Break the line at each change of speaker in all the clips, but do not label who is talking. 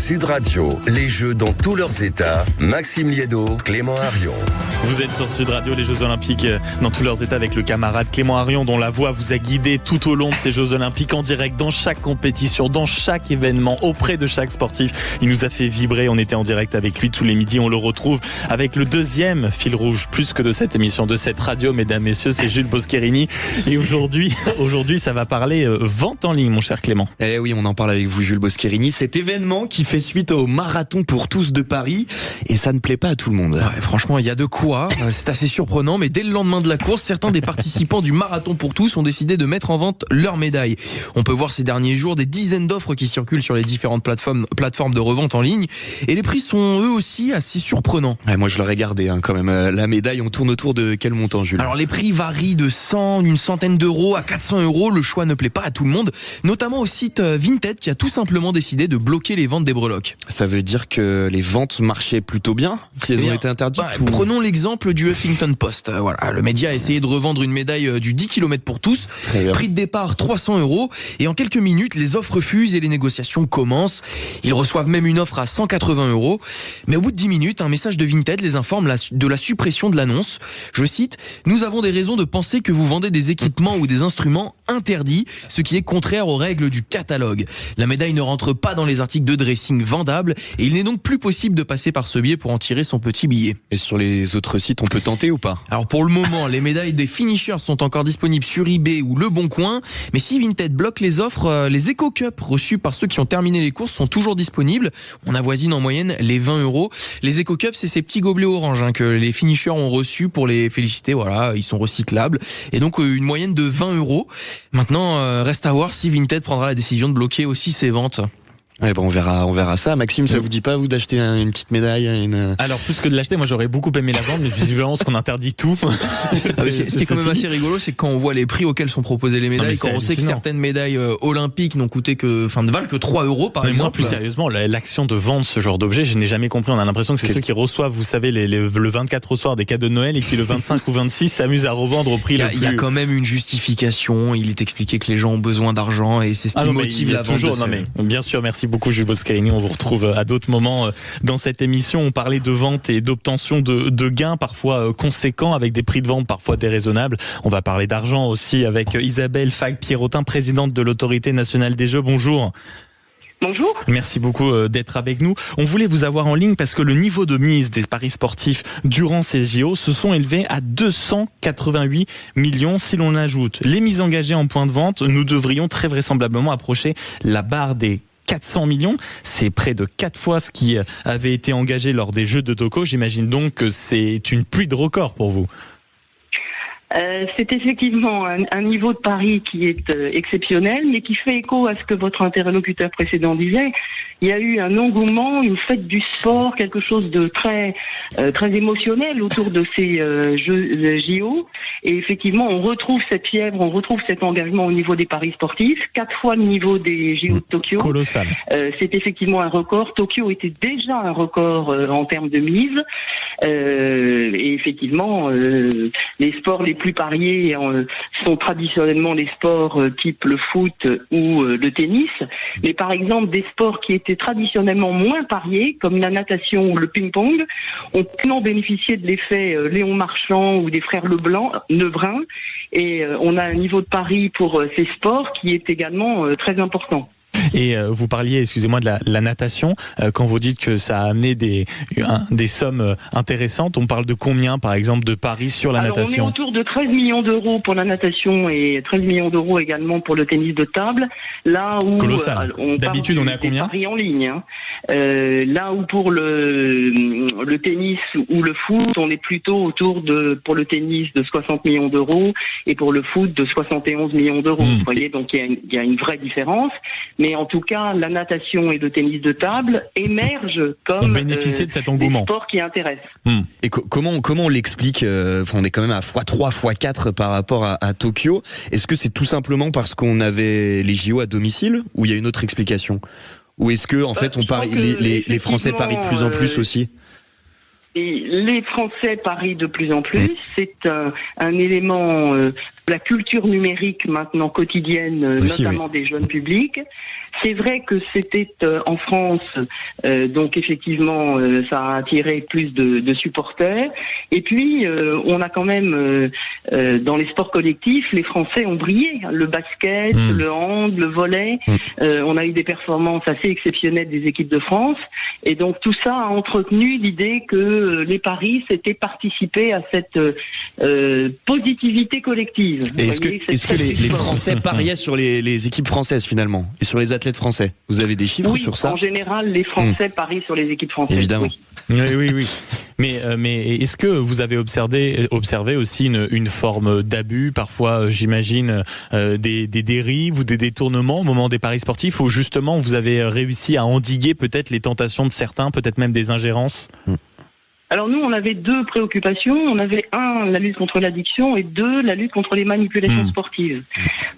Sud Radio, les Jeux dans tous leurs états. Maxime Liédo, Clément Arion.
Vous êtes sur Sud Radio, les Jeux Olympiques dans tous leurs états avec le camarade Clément Arion, dont la voix vous a guidé tout au long de ces Jeux Olympiques, en direct, dans chaque compétition, dans chaque événement, auprès de chaque sportif. Il nous a fait vibrer, on était en direct avec lui tous les midis. On le retrouve avec le deuxième fil rouge, plus que de cette émission, de cette radio, mesdames, messieurs, c'est Jules Boscherini. Et aujourd'hui, ça va parler vente en ligne, mon cher Clément.
Eh oui, on en parle avec vous, Jules Boscherini. Cet événement qui fait suite au marathon pour tous de Paris, et ça ne plaît pas à tout le monde.
Ouais, franchement, il y a de quoi. C'est assez surprenant, mais dès le lendemain de la course, certains des participants du marathon pour tous ont décidé de mettre en vente leurs médailles. On peut voir ces derniers jours des dizaines d'offres qui circulent sur les différentes plateformes de revente en ligne, et les prix sont eux aussi assez surprenants.
Ouais, moi je l'aurais gardé quand même. La médaille, on tourne autour de quel montant, Jules?
Alors les prix varient de 100, une centaine d'euros à 400 euros. Le choix ne plaît pas à tout le monde, notamment au site Vinted qui a tout simplement décidé de bloquer les ventes des breloques.
Ça veut dire que les ventes marchaient plutôt bien si elles ont été interdites
Prenons l'exemple du Huffington Post. Voilà, le média a essayé de revendre une médaille du 10 km pour tous. Prix de départ 300 euros. Et en quelques minutes, les offres fusent et les négociations commencent. Ils reçoivent même une offre à 180 euros. Mais au bout de 10 minutes, un message de Vinted les informe de la suppression de l'annonce. Je cite, « Nous avons des raisons de penser que vous vendez des équipements ou des instruments interdits, ce qui est contraire aux règles du catalogue. La médaille ne rentre pas dans les articles de dressing vendables et il n'est donc plus possible de passer par ce biais pour en tirer son petit billet. »
Et sur les autres sites, on peut tenter ou pas?
Alors pour le moment, les médailles des finishers sont encore disponibles sur eBay ou Le Bon Coin, mais si Vinted bloque les offres, les Eco Cup reçus par ceux qui ont terminé les courses sont toujours disponibles. On avoisine en moyenne les 20 euros. Les Eco Cup, c'est ces petits gobelets orange que les finishers ont reçus pour les féliciter. Voilà, ils sont recyclables. Et donc une moyenne de 20 euros. Maintenant, reste à voir si Vinted prendra la décision de bloquer aussi ses ventes.
Ouais, on verra ça. Maxime, ça vous dit pas, vous, d'acheter une petite médaille,
Alors, plus que de l'acheter, moi, j'aurais beaucoup aimé la vendre, mais visiblement, ce qu'on interdit tout.
Ce qui est quand même assez rigolo, c'est quand on voit les prix auxquels sont proposées les médailles, quand on sait que certaines médailles olympiques n'ont coûté ne valent que 3 euros, par exemple.
Moi, plus sérieusement, l'action de vendre ce genre d'objet, je n'ai jamais compris. On a l'impression que c'est ceux qui reçoivent, vous savez, le 24 au soir des cadeaux de Noël et qui, le 25 ou 26, s'amusent à revendre au prix le plus.
Il y a quand même une justification. Il est expliqué que les gens ont besoin d'argent et c'est ce qui motive la vente.
Bien sûr, merci beaucoup, Jules Boscherini. On vous retrouve à d'autres moments dans cette émission. On parlait de vente et d'obtention de gains parfois conséquents avec des prix de vente parfois déraisonnables. On va parler d'argent aussi avec Isabelle Fague-Pierrotin, présidente de l'Autorité nationale des Jeux. Bonjour.
Bonjour.
Merci beaucoup d'être avec nous. On voulait vous avoir en ligne parce que le niveau de mise des paris sportifs durant ces JO se sont élevés à 288 millions. Si l'on ajoute les mises engagées en points de vente, nous devrions très vraisemblablement approcher la barre des 400 millions, c'est près de 4 fois ce qui avait été engagé lors des Jeux de Tokyo. J'imagine donc que c'est une pluie de records pour vous.
C'est effectivement un niveau de pari qui est exceptionnel, mais qui fait écho à ce que votre interlocuteur précédent disait. Il y a eu un engouement, une fête du sport, quelque chose de très émotionnel autour de ces Jeux JO. Et effectivement, on retrouve cette fièvre, on retrouve cet engagement au niveau des paris sportifs. 4 fois le niveau des JO de Tokyo.
Colossal.
C'est effectivement un record. Tokyo était déjà un record en termes de mise. Et effectivement, les sports les plus pariés sont traditionnellement les sports type le foot ou le tennis. Mais par exemple, des sports qui étaient traditionnellement moins pariés, comme la natation ou le ping-pong, ont pleinement bénéficié de l'effet Léon Marchand ou des frères Lebrun. Et on a un niveau de pari pour ces sports qui est également très important.
Et vous parliez, excusez-moi, de la natation. Quand vous dites que ça a amené des sommes intéressantes, on parle de combien, par exemple, de paris sur la natation?
On est autour de 13 millions d'euros pour la natation et 13 millions d'euros également pour le tennis de table. Là où
d'habitude, on est à combien?
Paris en ligne. Là où pour le tennis ou le foot, on est plutôt autour pour le tennis de 60 millions d'euros et pour le foot de 71 millions d'euros. Vous voyez, donc il y a une vraie différence. Mais en tout cas, la natation et le tennis de table émergent comme
bénéficier de cet engouement.
Des sports qui intéressent.
Et comment on l'explique? On est quand même à x3, x4 par rapport à Tokyo. Est-ce que c'est tout simplement parce qu'on avait les JO à domicile, ou il y a une autre explication? Ou est-ce que en fait les Français parient de plus en plus aussi?
Et les Français parient de plus en plus. C'est un élément la culture numérique maintenant quotidienne,
aussi,
notamment des jeunes publics. C'est vrai que c'était en France, donc effectivement, ça a attiré plus de supporters. Et puis, on a quand même, dans les sports collectifs, les Français ont brillé. Le basket, le hand, le volley. On a eu des performances assez exceptionnelles des équipes de France. Et donc, tout ça a entretenu l'idée que les paris, c'était participer à cette positivité collective.
Et est-ce que les Français pariaient sur les équipes françaises finalement et sur les athlètes français? Vous avez des chiffres sur ça?
En général, les Français parient sur les équipes françaises.
Évidemment.
Oui. Mais est-ce que vous avez observé aussi une forme d'abus, parfois, j'imagine, des dérives ou des détournements au moment des paris sportifs, où justement vous avez réussi à endiguer peut-être les tentations de certains, peut-être même des ingérences?
Alors nous, on avait deux préoccupations. On avait la lutte contre l'addiction, et la lutte contre les manipulations sportives.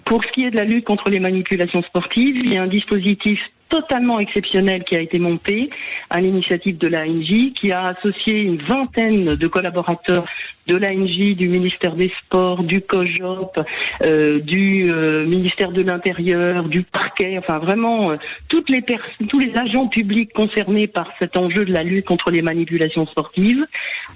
Pour ce qui est de la lutte contre les manipulations sportives, il y a un dispositif totalement exceptionnel qui a été monté à l'initiative de l'ANJ, qui a associé une vingtaine de collaborateurs de l'ANJ, du ministère des Sports, du COJOP, du ministère de l'Intérieur, du parquet, enfin vraiment tous les agents publics concernés par cet enjeu de la lutte contre les manipulations sportives,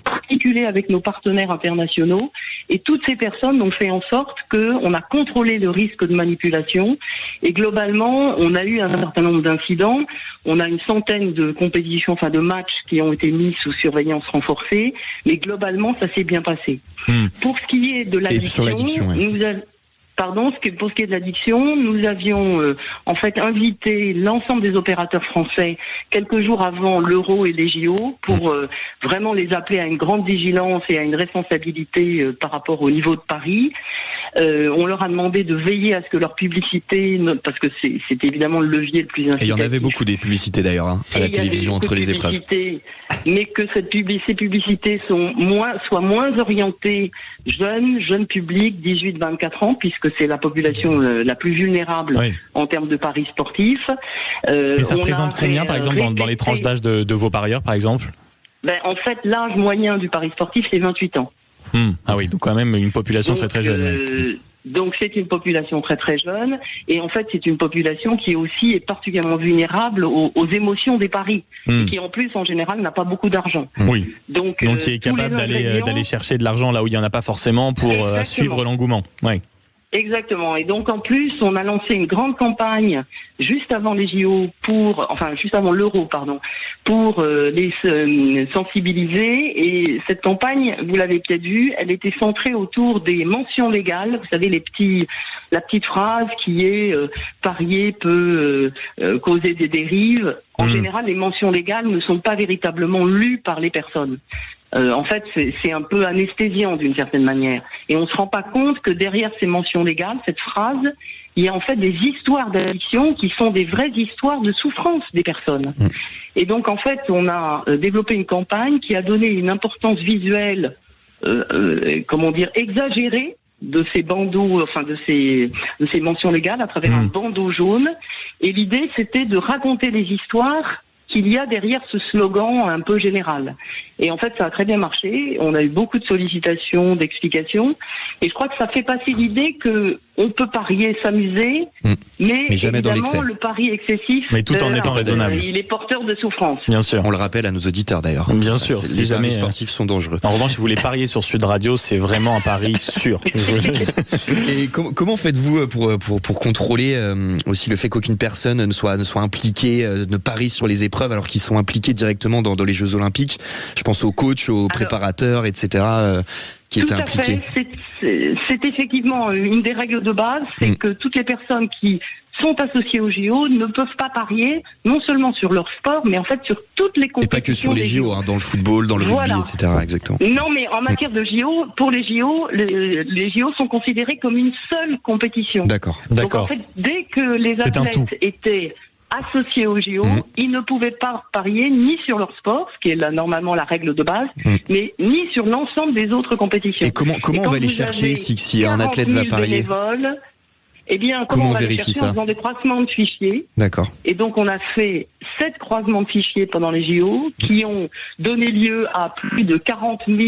articulés avec nos partenaires internationaux, et toutes ces personnes ont fait en sorte qu'on a contrôlé le risque de manipulation, et globalement on a eu un certain nombre d'incidents. On a une centaine de compétitions, enfin de matchs qui ont été mis sous surveillance renforcée, mais globalement ça s'est bien passé. Pour ce qui est de l'addiction, pour ce qui est de l'addiction, nous avions en fait invité l'ensemble des opérateurs français quelques jours avant l'Euro et les JO pour vraiment les appeler à une grande vigilance et à une responsabilité par rapport au niveau de Paris. On leur a demandé de veiller à ce que leur publicité, parce que c'est évidemment le levier le plus incitatif.
Et il y en avait beaucoup des publicités d'ailleurs à la télévision entre les épreuves.
Mais que ces publicités soient moins orientées jeunes publics, 18-24 ans, puisque c'est la population la plus vulnérable en termes de paris sportifs.
Mais ça représente combien, par exemple, dans les tranches d'âge de vos parieurs, par exemple?
En fait, l'âge moyen du pari sportif, c'est 28 ans.
Ah oui, donc quand même une population très jeune.
Donc c'est une population très jeune, et en fait c'est une population qui aussi est particulièrement vulnérable aux émotions des paris, et qui en plus en général n'a pas beaucoup d'argent.
Oui. Donc qui est capable d'aller chercher de l'argent là où il n'y en a pas forcément pour suivre l'engouement. Oui.
Exactement. Et donc en plus, on a lancé une grande campagne juste avant les JO juste avant l'Euro, pour les sensibiliser. Et cette campagne, vous l'avez peut-être vu, elle était centrée autour des mentions légales. Vous savez, la petite phrase qui est parier peut causer des dérives. En général, les mentions légales ne sont pas véritablement lues par les personnes. En fait, c'est un peu anesthésiant d'une certaine manière. Et on ne se rend pas compte que derrière ces mentions légales, cette phrase, il y a en fait des histoires d'addiction qui sont des vraies histoires de souffrance des personnes. Et donc, en fait, on a développé une campagne qui a donné une importance visuelle, exagérée de ces bandeaux, de ces mentions légales à travers un bandeau jaune. Et l'idée, c'était de raconter les histoires qu'il y a derrière ce slogan un peu général. Et en fait, ça a très bien marché. On a eu beaucoup de sollicitations, d'explications. Et je crois que ça fait passer l'idée que on peut parier, s'amuser, mais
jamais dans l'excès.
Le pari excessif,
mais tout en étant raisonnable.
Il est porteur de souffrance.
Bien sûr.
On le rappelle à nos auditeurs d'ailleurs.
Bien sûr.
Les paris sportifs sont dangereux.
En revanche, si vous voulez parier sur Sud Radio, c'est vraiment un pari sûr.
Et comment faites-vous pour contrôler aussi le fait qu'aucune personne ne soit impliquée, ne parie sur les épreuves alors qu'ils sont impliqués directement dans les Jeux Olympiques? Je pense aux coachs, aux préparateurs, etc. Qui étaient impliqués.
C'est effectivement une des règles de base, c'est que toutes les personnes qui sont associées aux JO ne peuvent pas parier non seulement sur leur sport, mais en fait sur toutes les compétitions.
Et pas que sur les JO, dans le football, dans le rugby, etc. Exactement.
Non, mais en matière de JO, pour les JO, les JO sont considérés comme une seule compétition.
D'accord.
Donc en fait, dès que les athlètes étaient associés aux JO, ils ne pouvaient pas parier ni sur leur sport, ce qui est normalement la règle de base, mais ni sur l'ensemble des autres compétitions.
Et comment on va les chercher si un athlète va parier?
Eh bien, comment on va vérifie ça? En faisant des croisements de fichiers.
D'accord.
Et donc, on a fait 7 croisements de fichiers pendant les JO qui ont donné lieu à plus de 40 000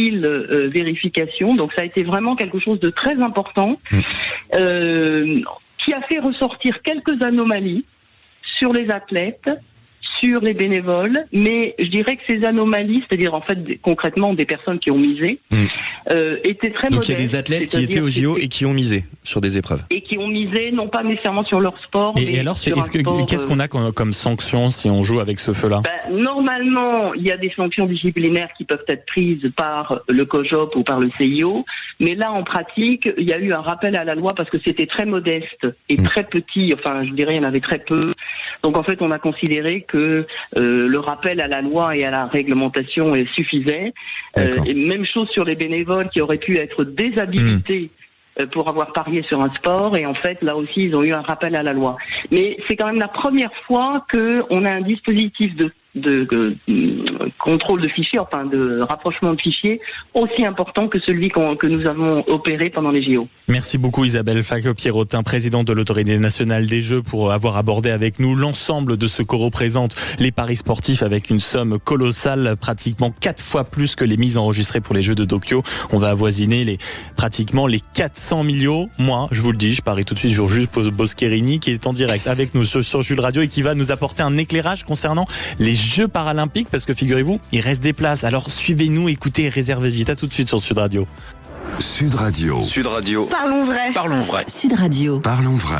vérifications. Donc ça a été vraiment quelque chose de très important qui a fait ressortir quelques anomalies sur les athlètes, sur les bénévoles, mais je dirais que ces anomalies, c'est-à-dire en fait concrètement des personnes qui ont misé, étaient très modestes.
Donc il y a des athlètes qui étaient au JO et qui ont misé sur des épreuves.
Et qui ont misé, non pas nécessairement sur leur sport.
Et alors, qu'est-ce qu'on a comme sanction si on joue avec ce feu-là ?
Normalement, il y a des sanctions disciplinaires qui peuvent être prises par le COJOP ou par le CIO, mais là en pratique, il y a eu un rappel à la loi parce que c'était très modeste et très petit, enfin je dirais il y en avait très peu. Donc en fait, on a considéré que le rappel à la loi et à la réglementation suffisait. Et même chose sur les bénévoles qui auraient pu être déshabilités pour avoir parié sur un sport, et en fait là aussi ils ont eu un rappel à la loi. Mais c'est quand même la première fois qu'on a un dispositif de contrôle de fichiers, enfin de rapprochement de fichiers aussi important que celui que nous avons opéré pendant les JO.
Merci beaucoup Isabelle Faque-Pierrotin, présidente de l'Autorité nationale des Jeux, pour avoir abordé avec nous l'ensemble de ce que représentent les paris sportifs avec une somme colossale, pratiquement 4 fois plus que les mises enregistrées pour les Jeux de Tokyo. On va avoisiner pratiquement les 400 millions. Moi, je vous le dis, je parie tout de suite sur Jules Boscherini qui est en direct avec nous sur Jules Radio et qui va nous apporter un éclairage concernant les Jeux paralympiques, parce que figurez-vous, il reste des places. Alors suivez-nous, écoutez et réservez vite. À tout de suite sur Sud Radio.
Sud Radio.
Sud Radio.
Parlons vrai.
Parlons vrai.
Sud Radio.
Parlons vrai.